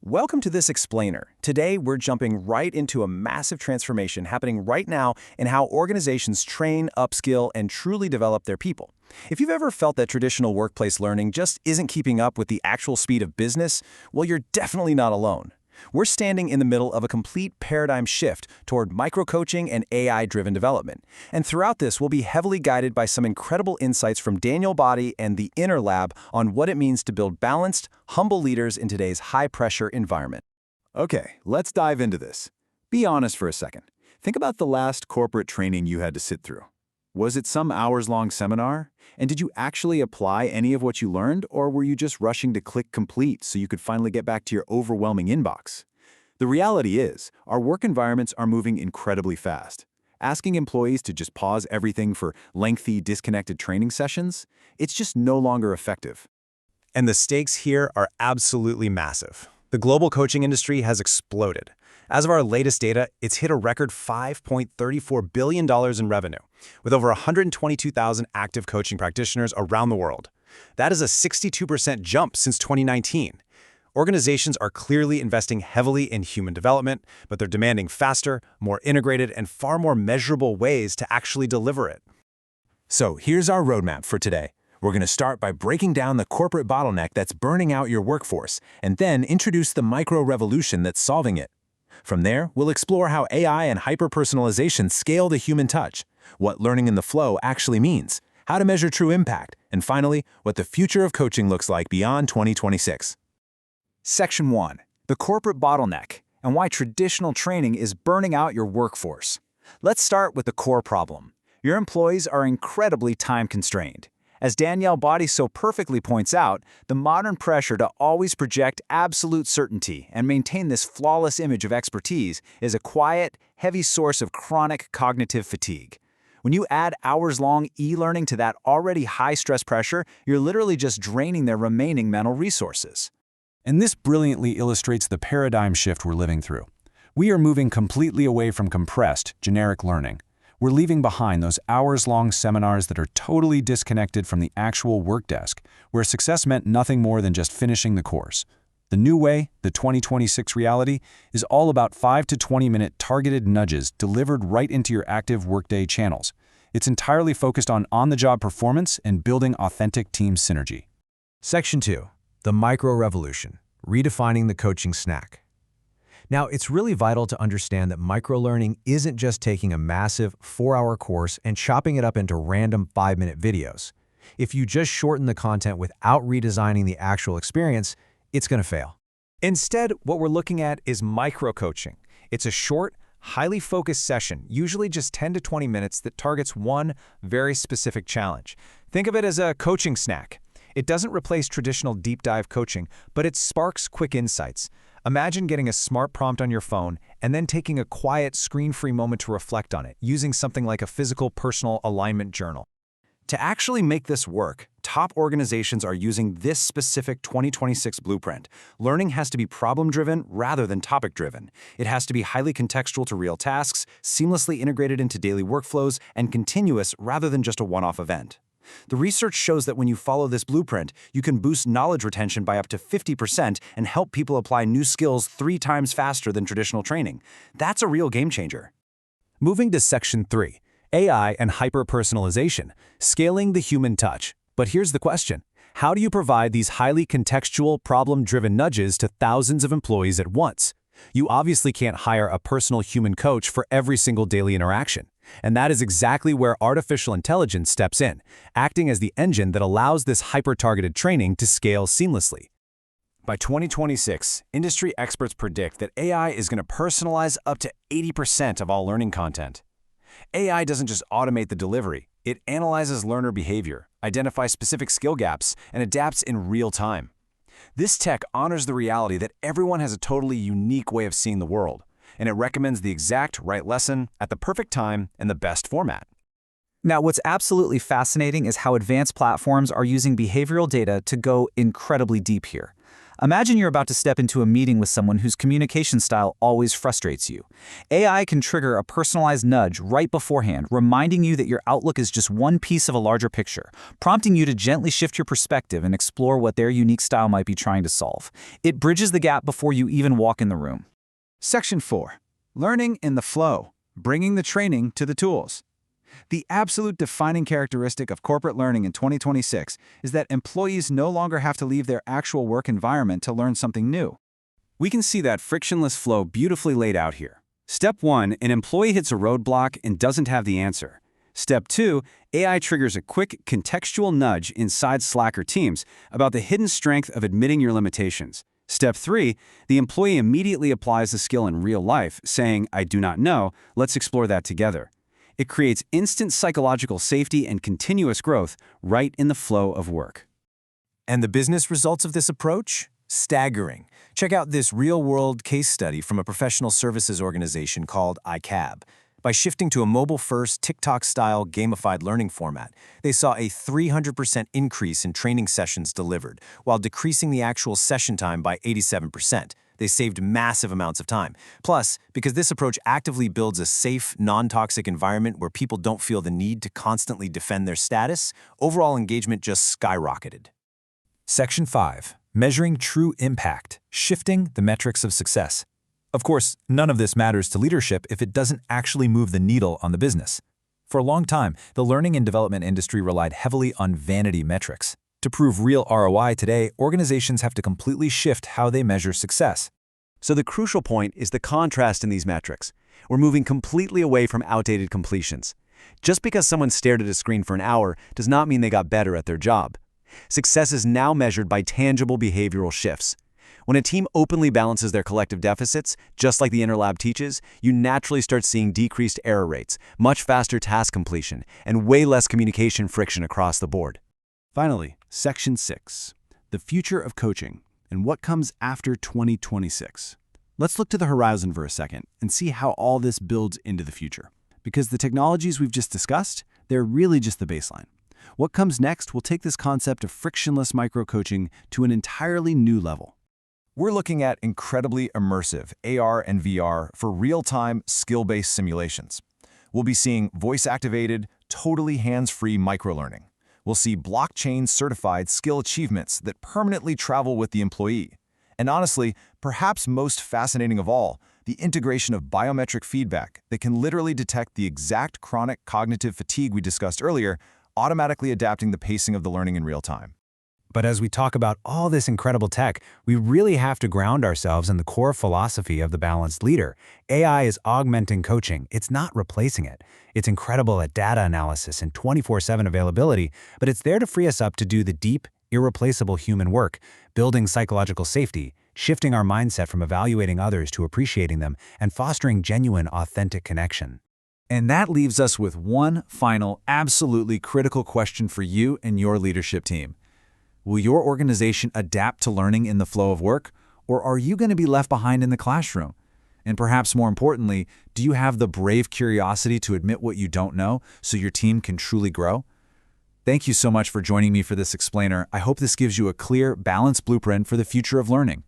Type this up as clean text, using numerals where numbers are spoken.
Welcome to this explainer. Today, we're jumping right into a massive transformation happening right now in how organizations train, upskill, and truly develop their people. If you've ever felt that traditional workplace learning just isn't keeping up with the actual speed of business, well, you're definitely not alone. We're standing in the middle of a complete paradigm shift toward micro-coaching and AI-driven development. And throughout this, we'll be heavily guided by some incredible insights from Daniel Body and the Inner Lab on what it means to build balanced, humble leaders in today's high-pressure environment. Okay, let's dive into this. Be honest for a second. Think about the last corporate training you had to sit through. Was it some hours-long seminar? And did you actually apply any of what you learned, or were you just rushing to click complete so you could finally get back to your overwhelming inbox? The reality is, our work environments are moving incredibly fast. Asking employees to just pause everything for lengthy, disconnected training sessions, it's just no longer effective. And the stakes here are absolutely massive. The global coaching industry has exploded. As of our latest data, it's hit a record $5.34 billion in revenue, with over 122,000 active coaching practitioners around the world. That is a 62% jump since 2019. Organizations are clearly investing heavily in human development, but they're demanding faster, more integrated, and far more measurable ways to actually deliver it. So here's our roadmap for today. We're going to start by breaking down the corporate bottleneck that's burning out your workforce, and then introduce the micro-revolution that's solving it. From there, we'll explore how AI and hyper-personalization scale the human touch, what learning in the flow actually means, how to measure true impact, and finally, what the future of coaching looks like beyond 2026. Section 1. The corporate bottleneck and why traditional training is burning out your workforce. Let's start with the core problem. Your employees are incredibly time-constrained. As Danielle Body so perfectly points out, the modern pressure to always project absolute certainty and maintain this flawless image of expertise is a quiet, heavy source of chronic cognitive fatigue. When you add hours-long e-learning to that already high-stress pressure, you're literally just draining their remaining mental resources. And this brilliantly illustrates the paradigm shift we're living through. We are moving completely away from compressed, generic learning. We're leaving behind those hours-long seminars that are totally disconnected from the actual work desk, where success meant nothing more than just finishing the course. The new way, the 2026 reality, is all about 5 to 20-minute targeted nudges delivered right into your active workday channels. It's entirely focused on on-the-job performance and building authentic team synergy. Section 2. The micro-revolution, redefining the coaching snack. Now, it's really vital to understand that micro-learning isn't just taking a massive 4-hour course and chopping it up into random 5-minute videos. If you just shorten the content without redesigning the actual experience, it's going to fail. Instead, what we're looking at is micro-coaching. It's a short, highly focused session, usually just 10 to 20 minutes, that targets one very specific challenge. Think of it as a coaching snack. It doesn't replace traditional deep dive coaching, but it sparks quick insights. Imagine getting a smart prompt on your phone and then taking a quiet, screen-free moment to reflect on it, using something like a physical personal alignment journal. To actually make this work, top organizations are using this specific 2026 blueprint. Learning has to be problem-driven rather than topic-driven. It has to be highly contextual to real tasks, seamlessly integrated into daily workflows, and continuous rather than just a one-off event. The research shows that when you follow this blueprint, you can boost knowledge retention by up to 50% and help people apply new skills 3 times faster than traditional training. That's a real game changer. Moving to Section 3, AI and hyper-personalization, scaling the human touch. But here's the question. How do you provide these highly contextual, problem-driven nudges to thousands of employees at once? You obviously can't hire a personal human coach for every single daily interaction. And that is exactly where artificial intelligence steps in, acting as the engine that allows this hyper-targeted training to scale seamlessly. By 2026, industry experts predict that AI is going to personalize up to 80% of all learning content. AI doesn't just automate the delivery, it analyzes learner behavior, identifies specific skill gaps, and adapts in real time. This tech honors the reality that everyone has a totally unique way of seeing the world, and it recommends the exact right lesson at the perfect time and the best format. Now, what's absolutely fascinating is how advanced platforms are using behavioral data to go incredibly deep here. Imagine you're about to step into a meeting with someone whose communication style always frustrates you. AI can trigger a personalized nudge right beforehand, reminding you that your outlook is just one piece of a larger picture, prompting you to gently shift your perspective and explore what their unique style might be trying to solve. It bridges the gap before you even walk in the room. Section 4. Learning in the flow, bringing the training to the tools. The absolute defining characteristic of corporate learning in 2026 is that employees no longer have to leave their actual work environment to learn something new. We can see that frictionless flow beautifully laid out here. Step 1, an employee hits a roadblock and doesn't have the answer. Step 2, AI triggers a quick contextual nudge inside Slack or Teams about the hidden strength of admitting your limitations. Step 3, the employee immediately applies the skill in real life, saying, "I do not know, let's explore that together." It creates instant psychological safety and continuous growth right in the flow of work. And the business results of this approach? Staggering. Check out this real-world case study from a professional services organization called iCab. By shifting to a mobile-first, TikTok-style gamified learning format, they saw a 300% increase in training sessions delivered, while decreasing the actual session time by 87%. They saved massive amounts of time. Plus, because this approach actively builds a safe, non-toxic environment where people don't feel the need to constantly defend their status, overall engagement just skyrocketed. Section 5. Measuring true impact, shifting the metrics of success. Of course, none of this matters to leadership if it doesn't actually move the needle on the business. For a long time, the learning and development industry relied heavily on vanity metrics. To prove real ROI today, organizations have to completely shift how they measure success. So the crucial point is the contrast in these metrics. We're moving completely away from outdated completions. Just because someone stared at a screen for an hour does not mean they got better at their job. Success is now measured by tangible behavioral shifts. When a team openly balances their collective deficits, just like the Inner Lab teaches, you naturally start seeing decreased error rates, much faster task completion, and way less communication friction across the board. Finally, Section 6, the future of coaching and what comes after 2026. Let's look to the horizon for a second and see how all this builds into the future. Because the technologies we've just discussed, they're really just the baseline. What comes next will take this concept of frictionless micro-coaching to an entirely new level. We're looking at incredibly immersive AR and VR for real-time, skill-based simulations. We'll be seeing voice-activated, totally hands-free microlearning. We'll see blockchain-certified skill achievements that permanently travel with the employee. And honestly, perhaps most fascinating of all, the integration of biometric feedback that can literally detect the exact chronic cognitive fatigue we discussed earlier, automatically adapting the pacing of the learning in real time. But as we talk about all this incredible tech, we really have to ground ourselves in the core philosophy of the balanced leader. AI is augmenting coaching. It's not replacing it. It's incredible at data analysis and 24/7 availability, but it's there to free us up to do the deep, irreplaceable human work, building psychological safety, shifting our mindset from evaluating others to appreciating them, and fostering genuine, authentic connection. And that leaves us with one final, absolutely critical question for you and your leadership team. Will your organization adapt to learning in the flow of work, or are you going to be left behind in the classroom? And perhaps more importantly, do you have the brave curiosity to admit what you don't know so your team can truly grow? Thank you so much for joining me for this explainer. I hope this gives you a clear, balanced blueprint for the future of learning.